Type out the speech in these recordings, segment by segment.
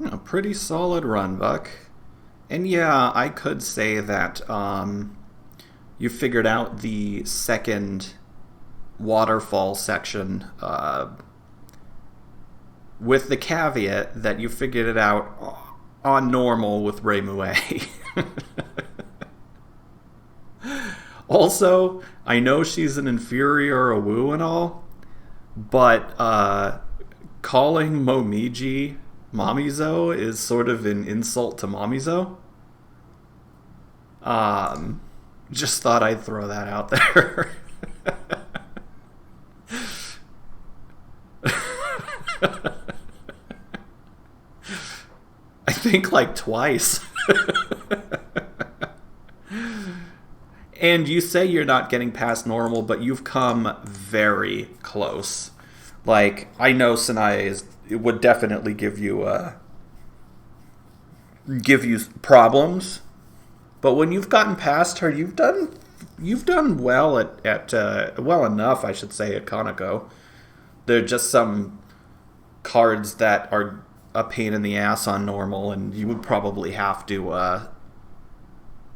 A pretty solid run, Buck. And yeah, I could say that you figured out the second waterfall section with the caveat that you figured it out on normal with Ray Mouet. Also, I know she's an inferior Awu and all, but calling Momiji Mamizo is sort of an insult to Mamizo. Just thought I'd throw that out there. I think like twice. And you say you're not getting past normal, but you've come very close. Like, I know Sanaya would definitely give you problems, but when you've gotten past her, you've done well at well enough, I should say, at Kaneko. There are just some cards that are a pain in the ass on normal, and you would probably have to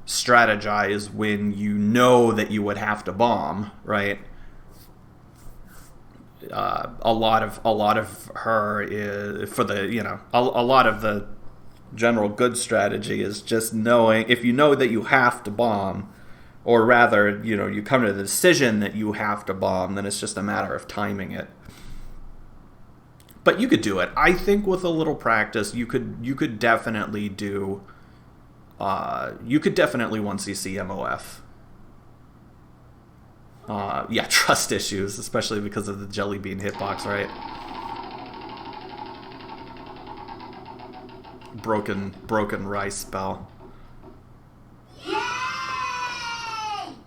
strategize when you know that you would have to bomb, right? A lot of her is for the a lot of the general good strategy is just knowing if you know that you have to bomb, or rather you come to the decision that you have to bomb, then it's just a matter of timing it. But you could do it. I think with a little practice, you could definitely do. You could definitely 1cc MOF. Yeah, trust issues, especially because of the Jelly Bean hitbox, right? Broken rice spell.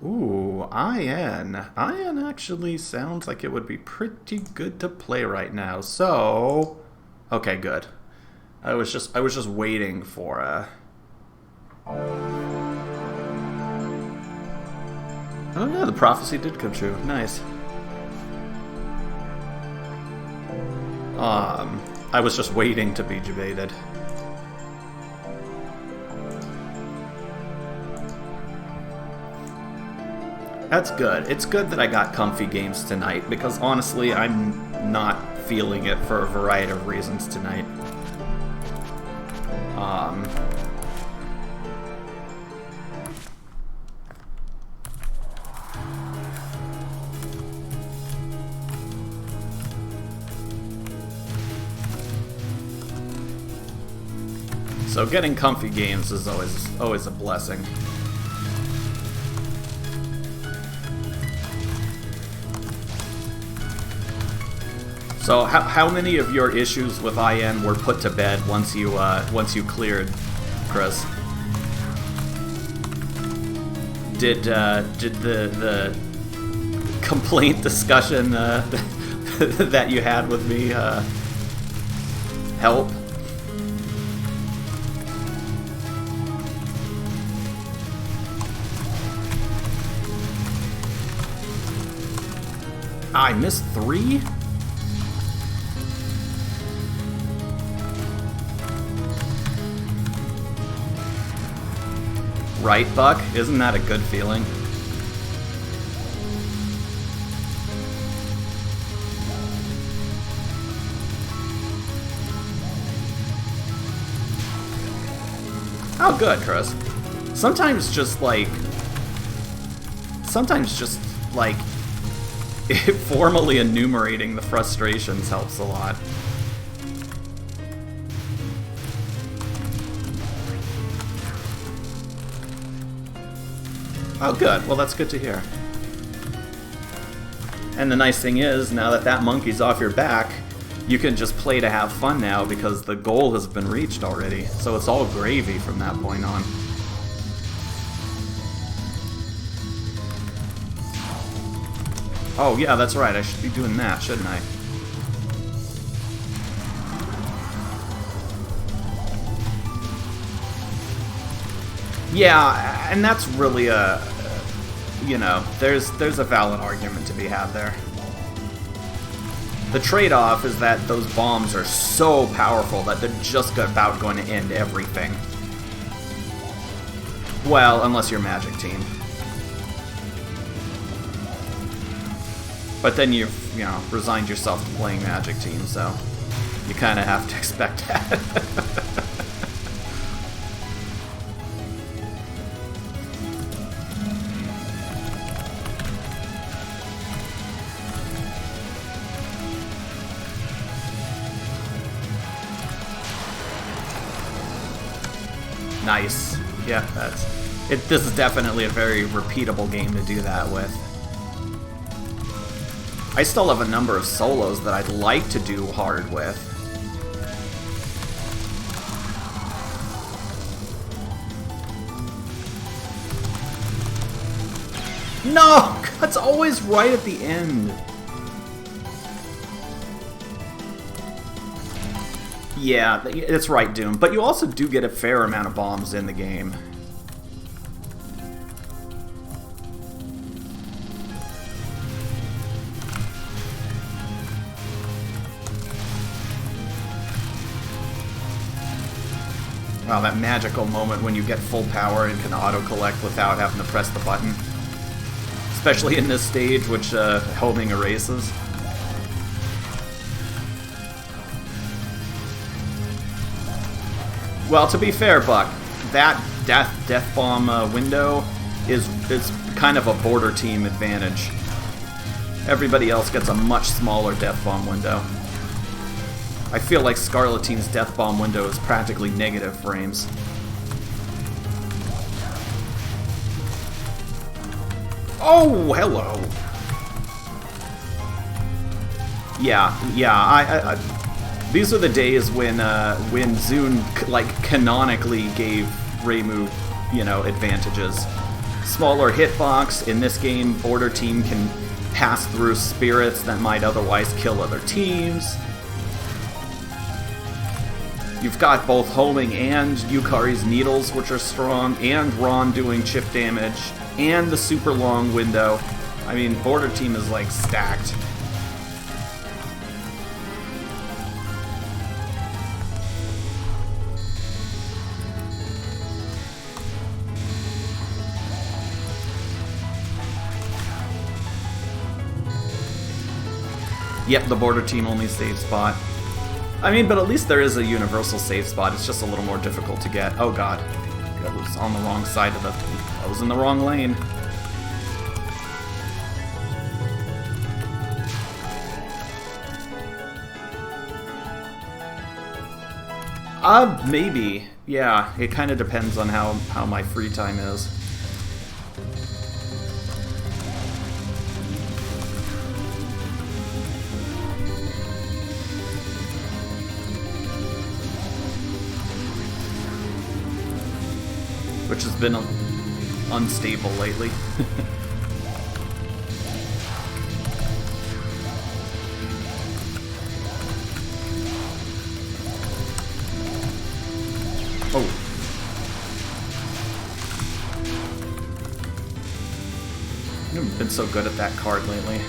Ooh, IN. IN actually sounds like it would be pretty good to play right now. So, okay, good. I was just waiting for Oh yeah, the prophecy did come true. Nice. I was just waiting to be debated. That's good. It's good that I got comfy games tonight, because honestly, I'm not feeling it for a variety of reasons tonight. So getting comfy games is always a blessing. So how many of your issues with IN were put to bed once you cleared, Chris? Did the complaint discussion that you had with me help? I missed 3? Right, Buck? Isn't that a good feeling? Oh, good, Chris. Sometimes just like formally enumerating the frustrations helps a lot. Oh, good. Well, that's good to hear. And the nice thing is, now that monkey's off your back, you can just play to have fun now because the goal has been reached already. So it's all gravy from that point on. Oh, yeah, that's right. I should be doing that, shouldn't I? Yeah, and that's really there's a valid argument to be had there. The trade-off is that those bombs are so powerful that they're just about going to end everything. Well, unless you're Magic Team. But then you've, you know, resigned yourself to playing Magic Team, so you kind of have to expect that. Nice. Yeah, that's it. This is definitely a very repeatable game to do that with. I still have a number of solos that I'd like to do hard with. No! That's always right at the end. Yeah, that's right, Doom. But you also do get a fair amount of bombs in the game. Wow, that magical moment when you get full power and can auto-collect without having to press the button. Especially in this stage, which homing erases. Well, to be fair, Buck, that death bomb window is kind of a border team advantage. Everybody else gets a much smaller death bomb window. I feel like Scarlet Team's death bomb window is practically negative frames. Oh, hello. Yeah. These are the days when Zune like canonically gave Reimu, you know, advantages. Smaller hitbox. In this game, Border Team can pass through spirits that might otherwise kill other teams. You've got both homing and Yukari's needles, which are strong, and Ron doing chip damage, and the super long window. I mean, Border Team is like stacked. Yep, the Border Team only save spot. I mean, but at least there is a universal save spot. It's just a little more difficult to get. Oh god. I was on the wrong side of the... I was in the wrong lane. Maybe. Yeah, it kind of depends on how my free time is. Which has been unstable lately. Oh. I haven't been so good at that card lately.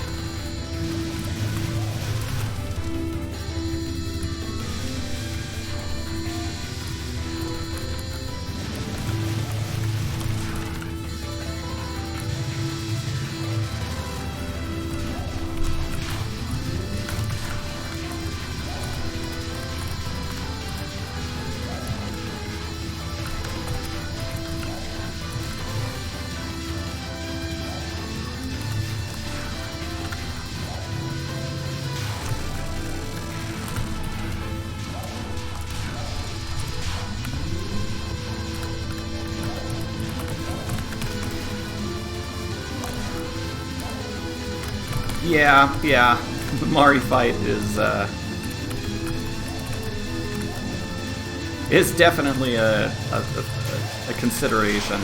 Yeah, the Mari fight is definitely a consideration.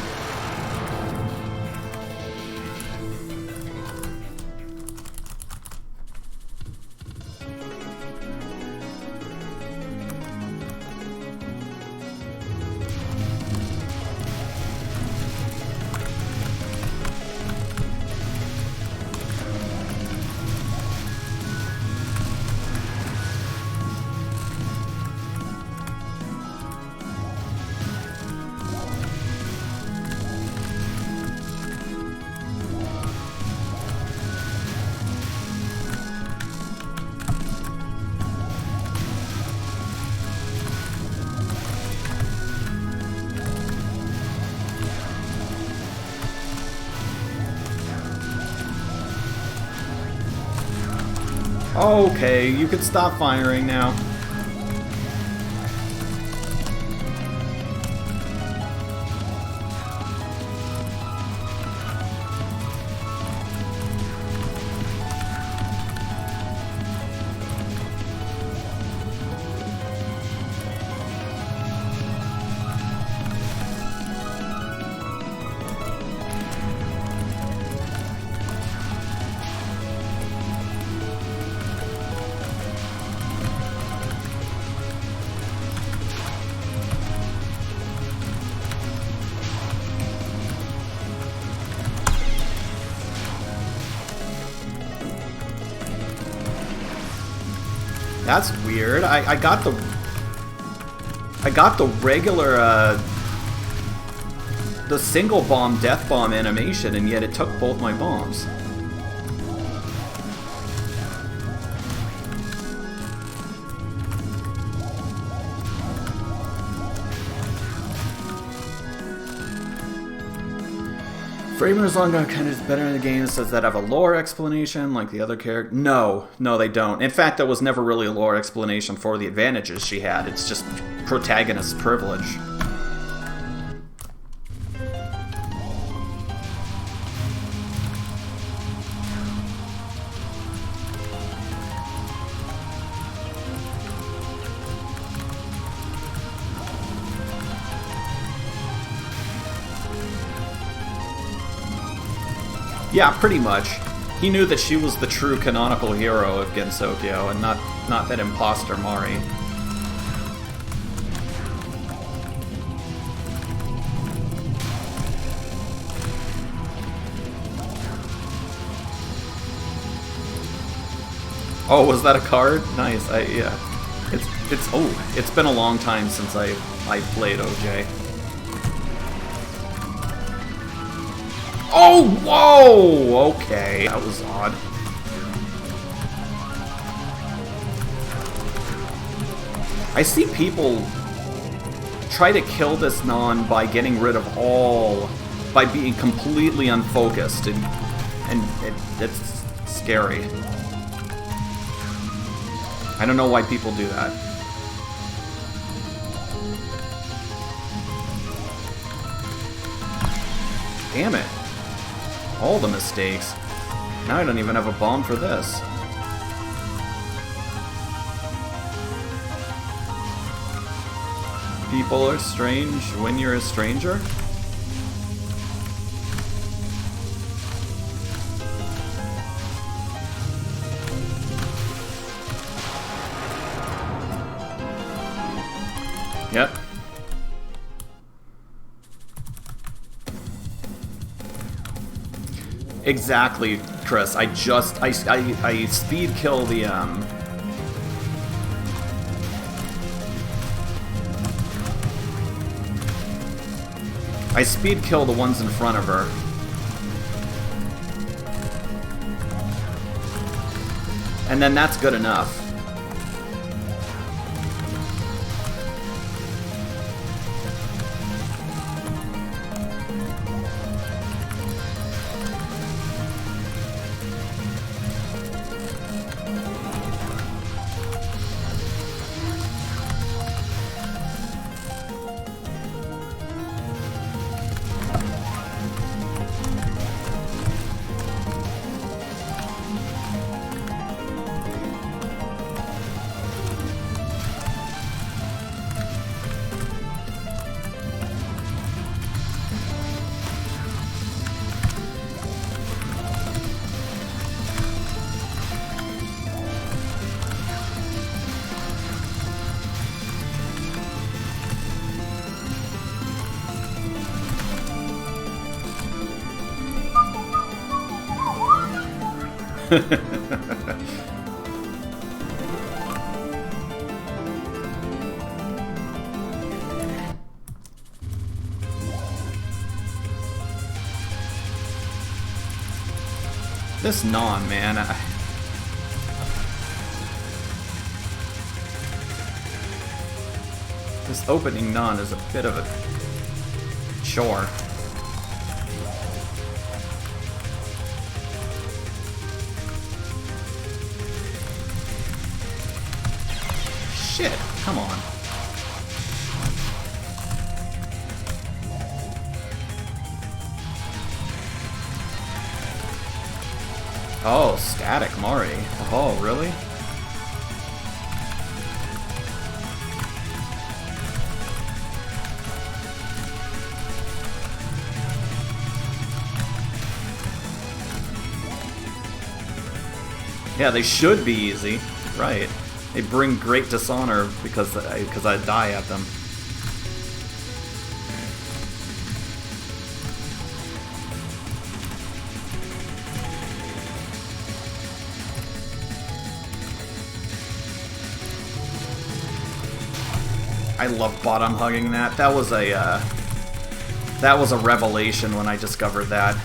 Okay, you could stop firing now. That's weird. I got the regular the single bomb death bomb animation, and yet it took both my bombs. Framers Longa kind of better in the game. Says that have a lore explanation like the other character. No, they don't. In fact, there was never really a lore explanation for the advantages she had. It's just protagonist privilege. Yeah, pretty much. He knew that she was the true canonical hero of Gensokyo, and not that imposter Mari. Oh, was that a card? Nice. Yeah. It's been a long time since I played OJ. Oh, whoa! Okay, that was odd. I see people try to kill this non by getting rid of by being completely unfocused, and it's scary. I don't know why people do that. Damn it. All the mistakes. Now I don't even have a bomb for this. People are strange when you're a stranger? Yep. Exactly, Chris. I speed kill the I speed kill the ones in front of her. And then that's good enough. This non, man. This opening non is a bit of a chore. shit. Come on. Oh, static Mari. Oh, really? Yeah, they should be easy. Right. They bring great dishonor because I die at them. I love bottom hugging that. That was a revelation when I discovered that.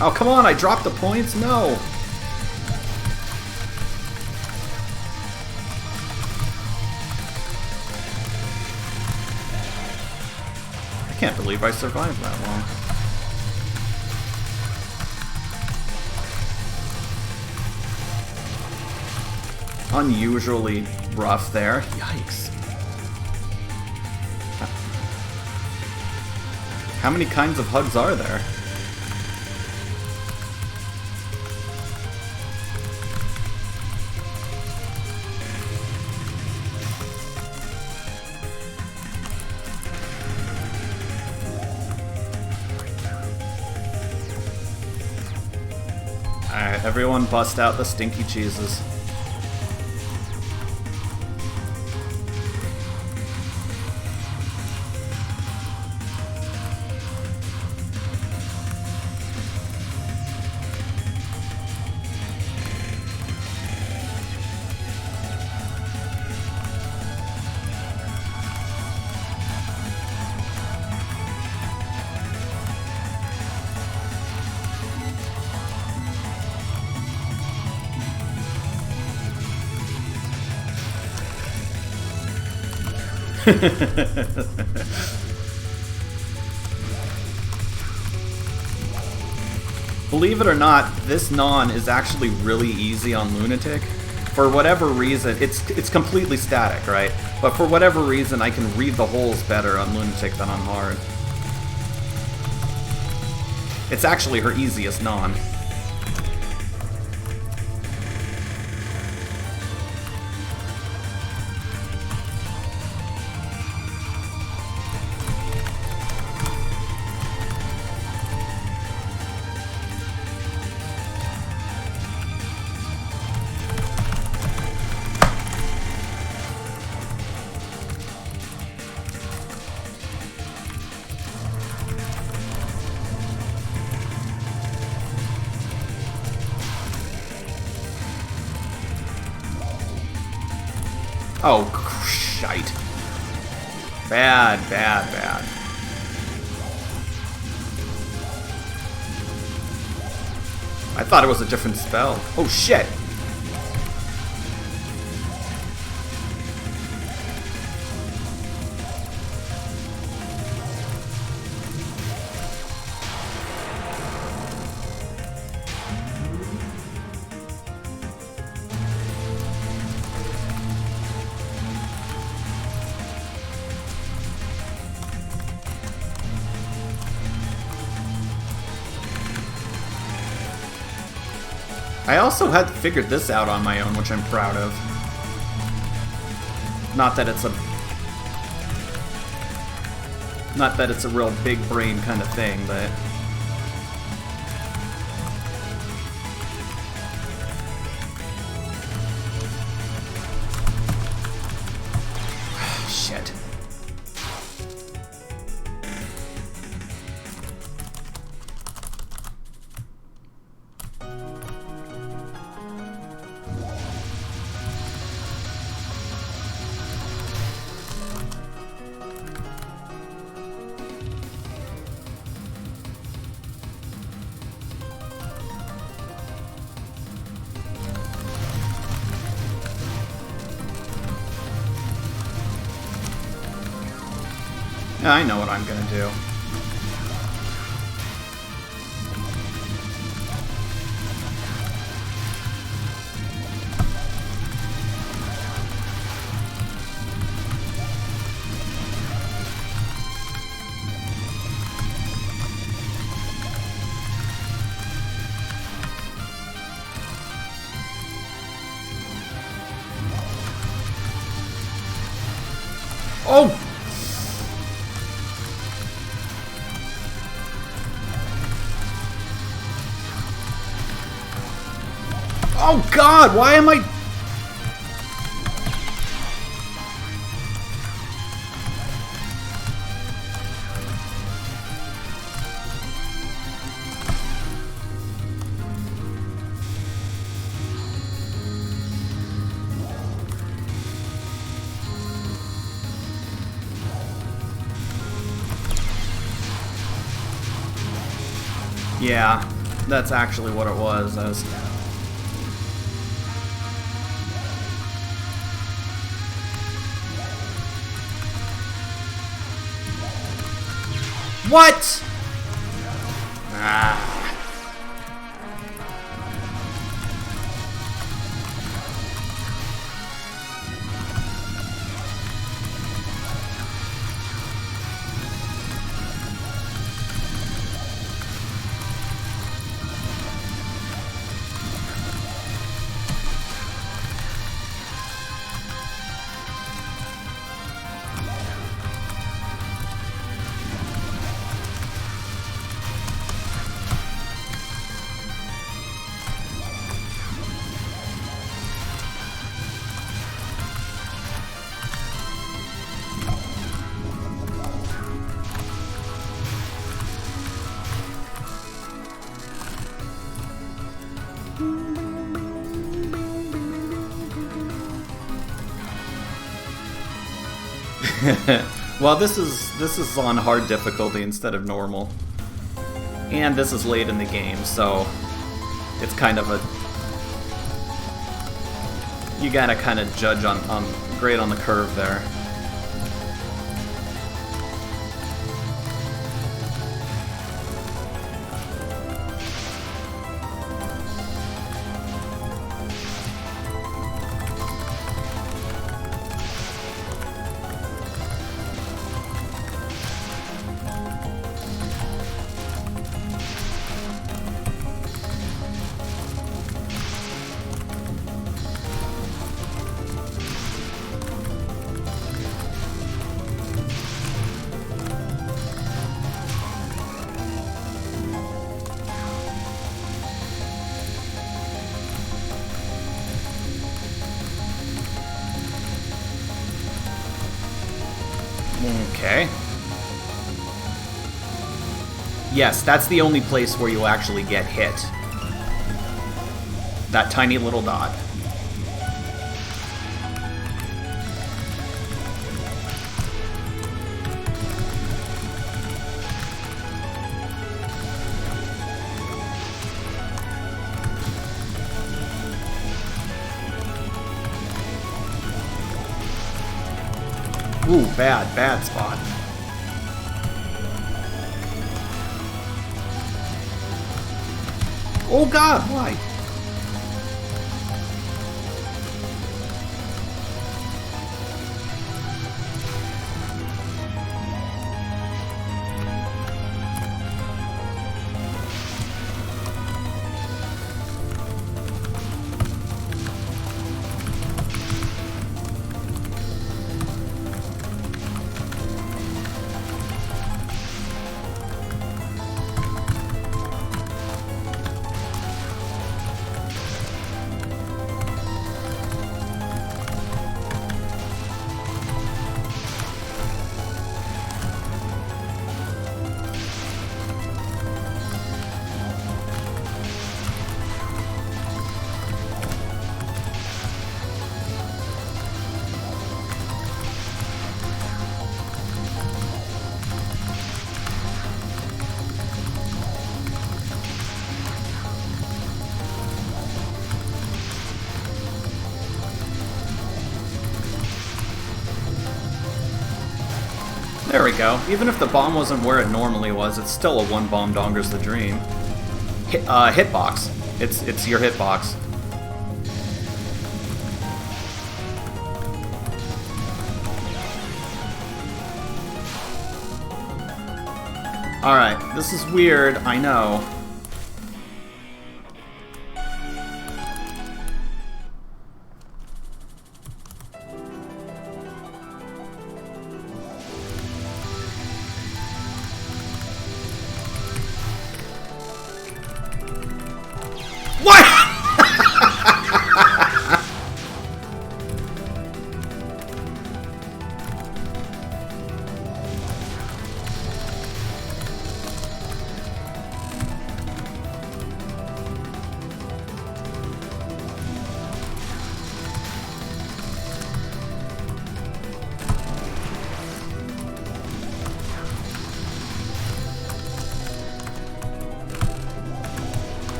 Oh, come on, I dropped the points? No! I can't believe I survived that long. Unusually rough there. Yikes. How many kinds of hugs are there? Alright, everyone bust out the stinky cheeses. Believe it or not, this non is actually really easy on Lunatic. For whatever reason, it's completely static, right? But for whatever reason, I can read the holes better on Lunatic than on hard. It's actually her easiest non. Oh, shite. Bad, bad, bad. I thought it was a different spell. Oh, shit. I also had figured this out on my own, which I'm proud of. Not that it's a real big brain kind of thing, but shit. I know what I'm gonna do. Oh! Oh God, why am I... Yeah, that's actually what it was. What? Ah. Well, this is on hard difficulty instead of normal, and this is late in the game, so it's kind of a, you gotta kind of judge on grade on the curve there. Okay. Yes, that's the only place where you actually get hit. That tiny little dot. Ooh, bad spot. Oh God, why? There we go. Even if the bomb wasn't where it normally was, it's still a one bomb dongers the dream. Hitbox. It's your hitbox. Alright, this is weird, I know. What?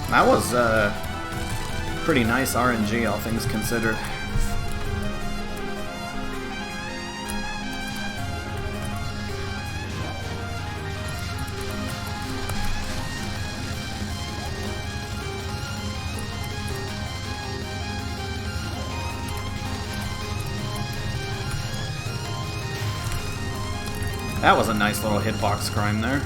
That was pretty nice RNG, all things considered. That was a nice little hitbox crime there.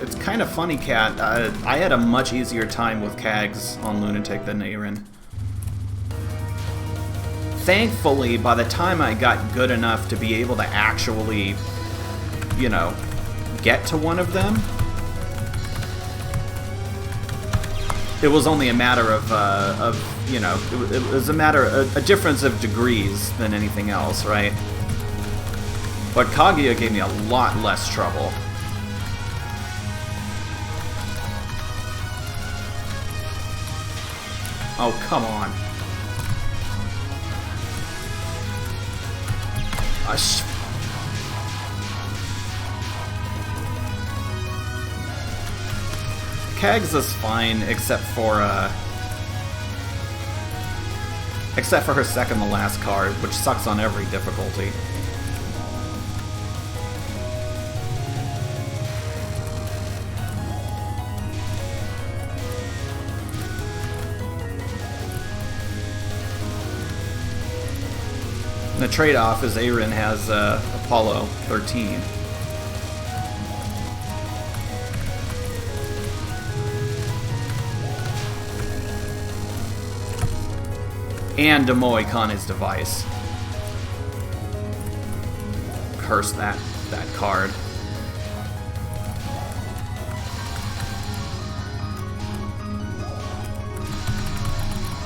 It's kind of funny, Cat. I had a much easier time with Kags on Lunatic than Aaron. Thankfully, by the time I got good enough to be able to actually, you know, get to one of them, it was only a matter of you know, it was a matter of a difference of degrees than anything else, right? But Kaguya gave me a lot less trouble. Oh, come on. Kags is fine, except for her second to last card, which sucks on every difficulty. The trade-off is Aaron has Apollo 13. And Demoy on his device. Curse that card.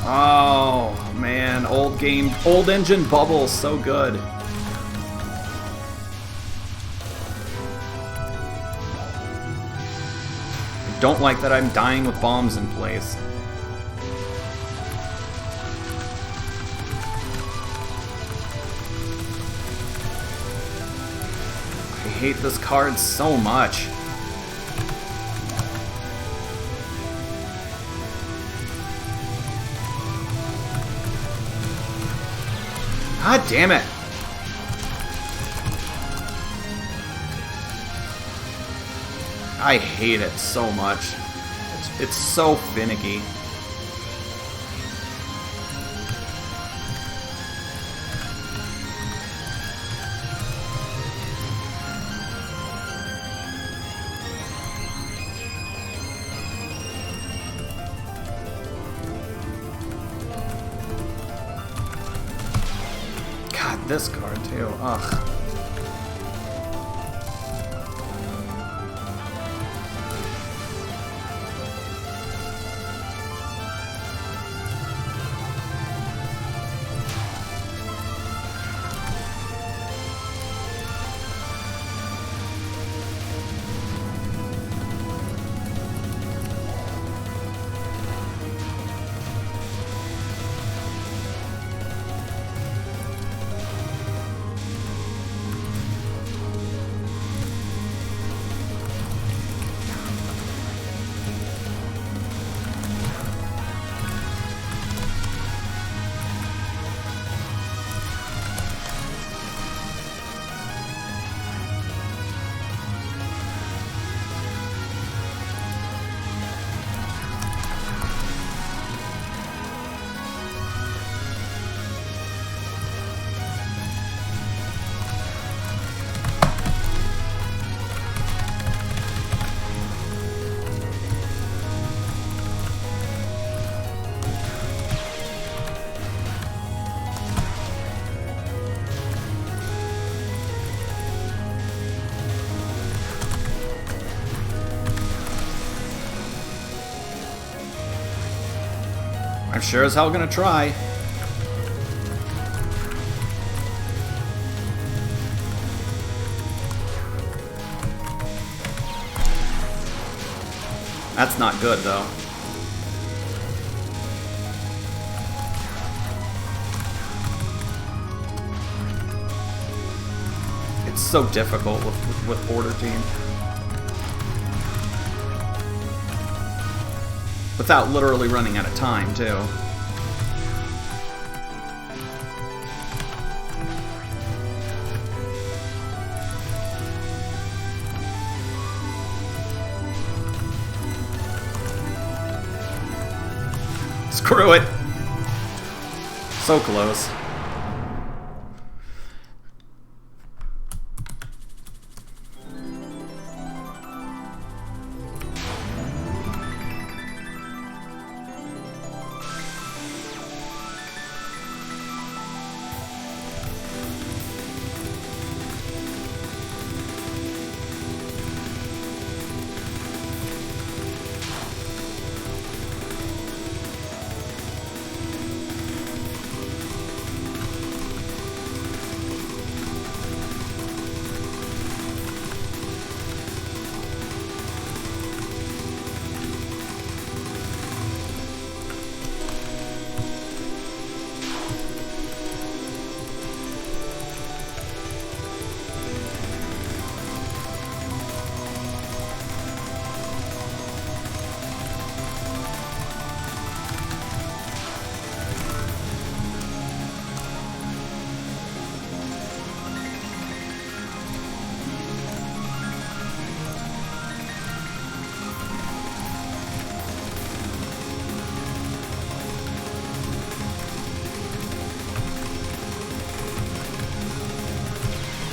Oh man, old engine bubble, so good. I don't like that I'm dying with bombs in place. I hate this card so much. God damn it! I hate it so much. It's so finicky. This card too. Ugh. I'm sure as hell gonna try. That's not good, though. It's so difficult with Border Team. Without literally running out of time, too. Screw it! So close.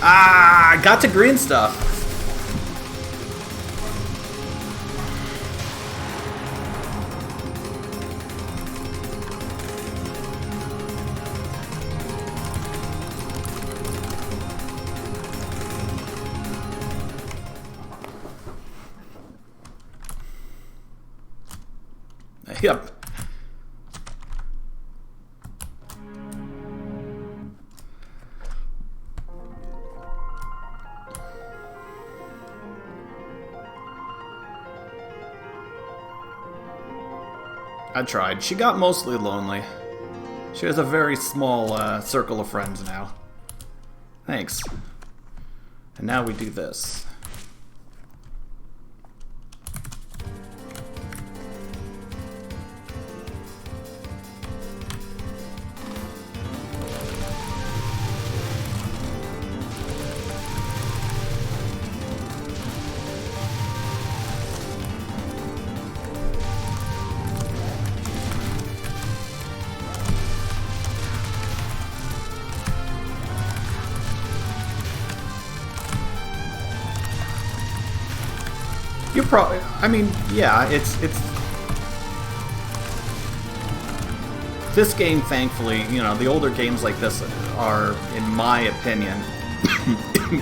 Ah, I got to green stuff. Yep. I tried. She got mostly lonely. She has a very small circle of friends now. Thanks. And now we do this. You're probably, I mean, yeah, it's this game, thankfully, you know, the older games like this are, in my opinion,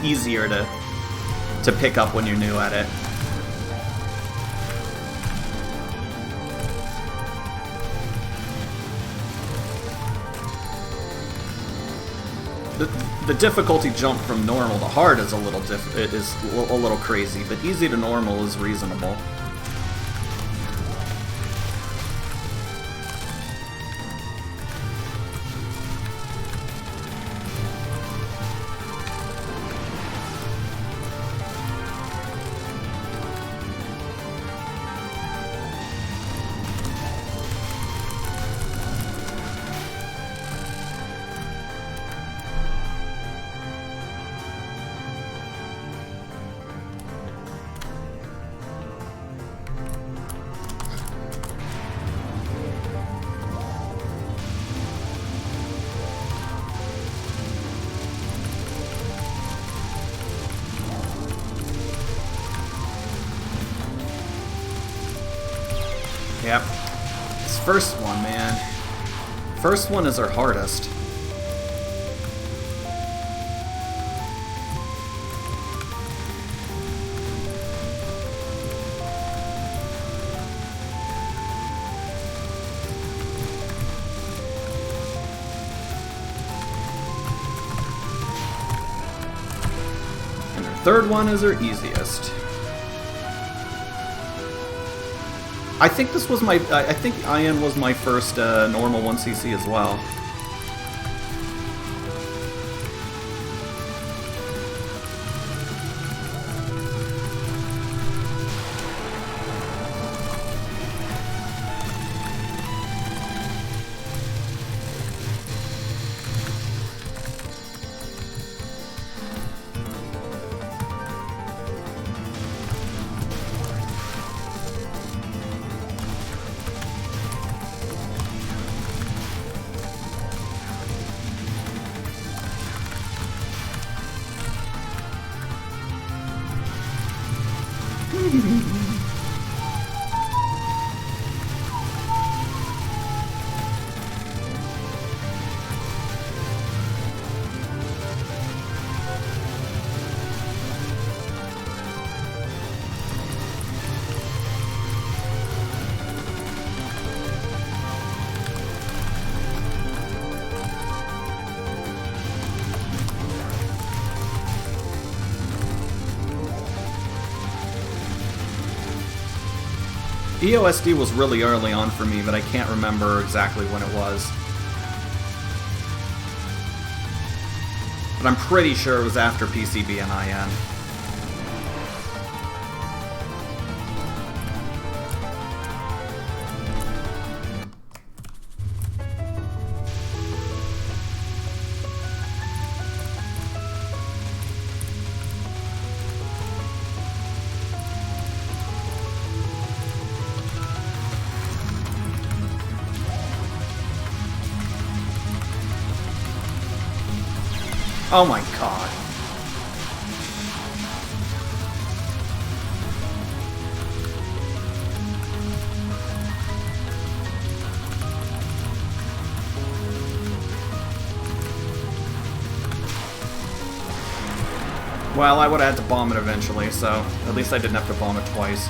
easier to pick up when you're new at it. The difficulty jump from normal to hard is a little crazy, but easy to normal is reasonable. Yep. This first one, man. First one is our hardest. Third one is our easiest. I think this was my... I think Ian was my first normal 1cc as well. EOSD was really early on for me, but I can't remember exactly when it was. But I'm pretty sure it was after PCB and IN. Oh my god. Well, I would have had to bomb it eventually, so at least I didn't have to bomb it twice.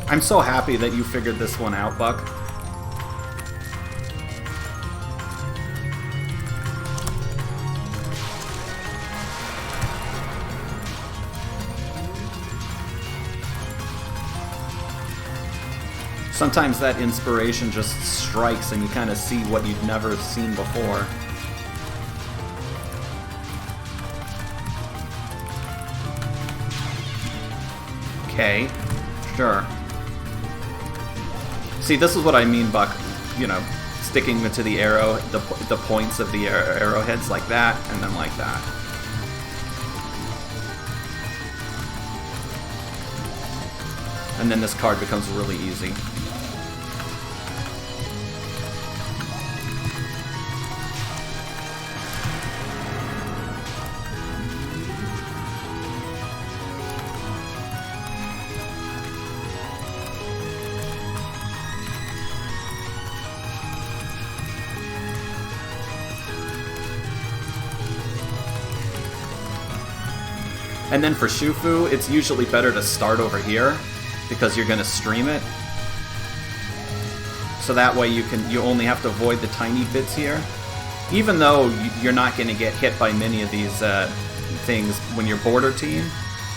I'm so happy that you figured this one out, Buck. Sometimes that inspiration just strikes and you kind of see what you've never seen before. Okay, sure. See, this is what I mean, Buck. You know, sticking to the arrow, the points of the arrowheads like that, and then like that. And then this card becomes really easy. And then for Shufu, it's usually better to start over here because you're going to stream it. So that way you only have to avoid the tiny bits here. Even though you're not going to get hit by many of these things when you're border team,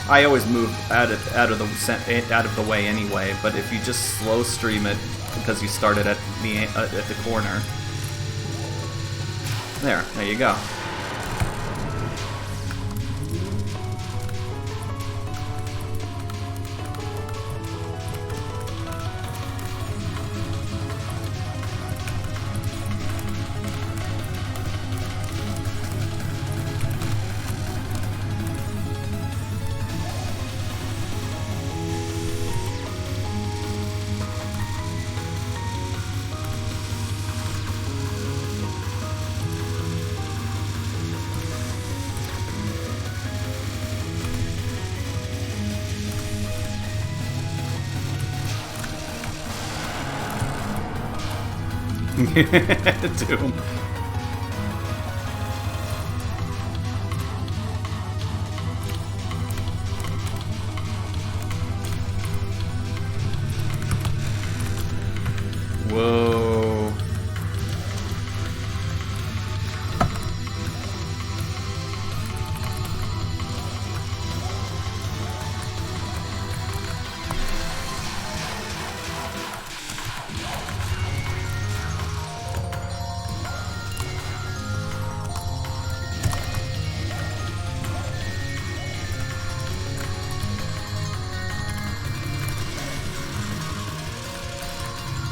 I always move out of the way anyway. But if you just slow stream it because you started at the corner, there you go. Doom. Whoa.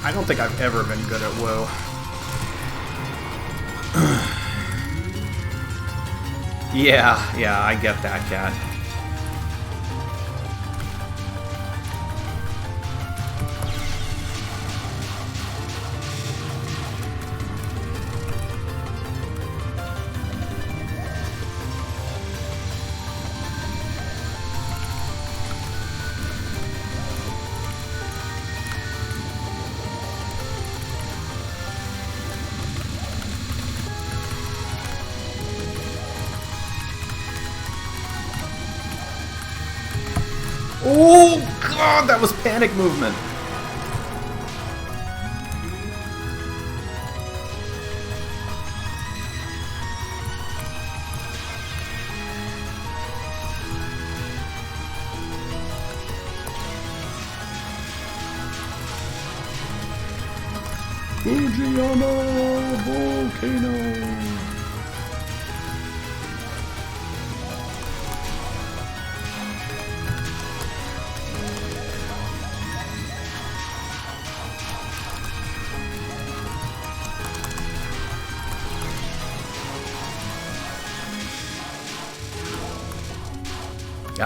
I don't think I've ever been good at Woo. Yeah, I get that, cat. Oh, God, that was panic movement. Fujiyama Volcano.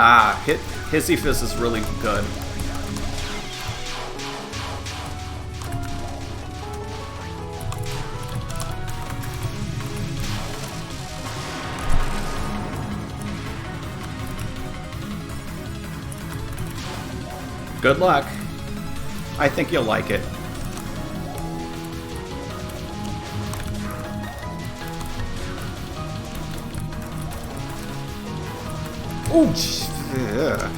Ah, Hissy Fist is really good. Good luck. I think you'll like it. Oh, yeah.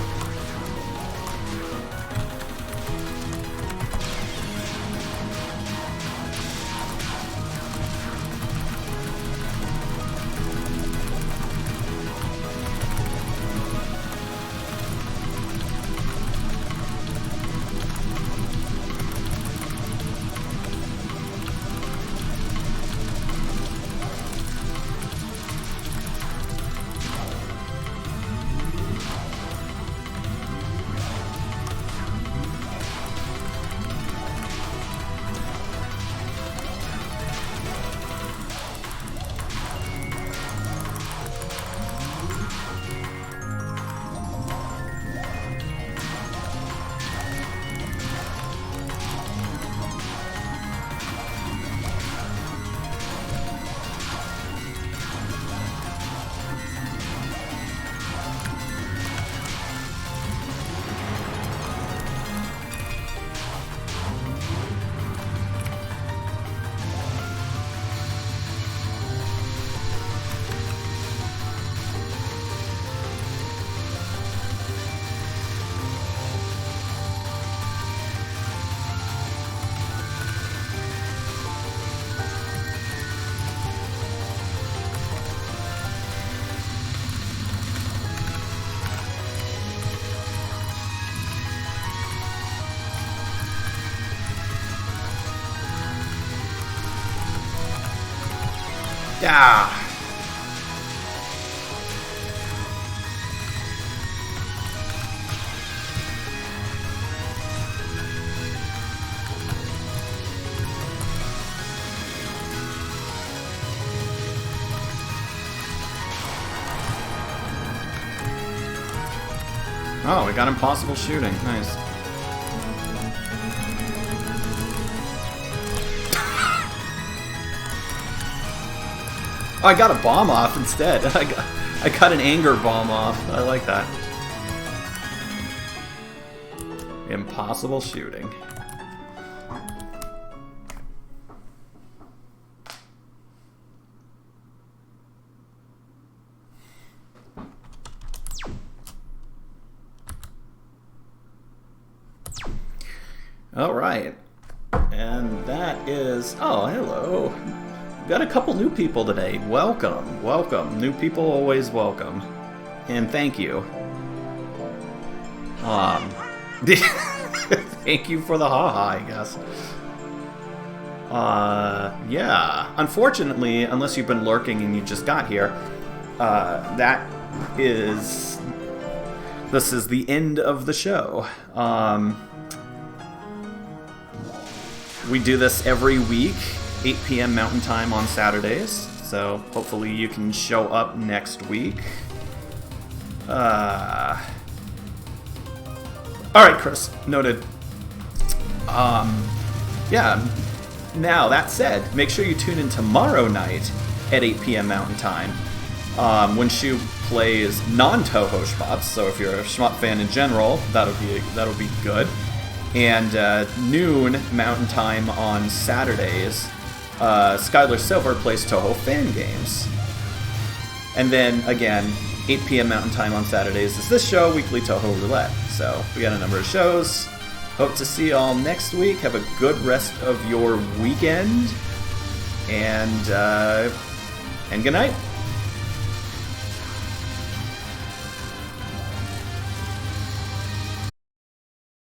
Yeah. Oh, we got impossible shooting. Nice. Oh, I got a bomb off instead. I got an anger bomb off. I like that. Impossible shooting. All right. And that is... Oh, hello. We've got a couple new people today. Welcome. Welcome. New people always welcome. And thank you. Thank you for the haha, I guess. Yeah. Unfortunately, unless you've been lurking and you just got here, this is the end of the show. We do this every week, 8 p.m. Mountain Time on Saturdays, so hopefully you can show up next week. Alright, Chris. Noted. Yeah. Now, that said, make sure you tune in tomorrow night at 8 p.m. Mountain Time, when Shu plays non-Touhou shmups. So if you're a shmup fan in general, that'll be good. And noon Mountain Time on Saturdays, Skylar Silver plays Touhou fan games. And then again, 8 p.m. Mountain Time on Saturdays is this show, Weekly Touhou Roulette. So we got a number of shows. Hope to see you all next week. Have a good rest of your weekend. And good night.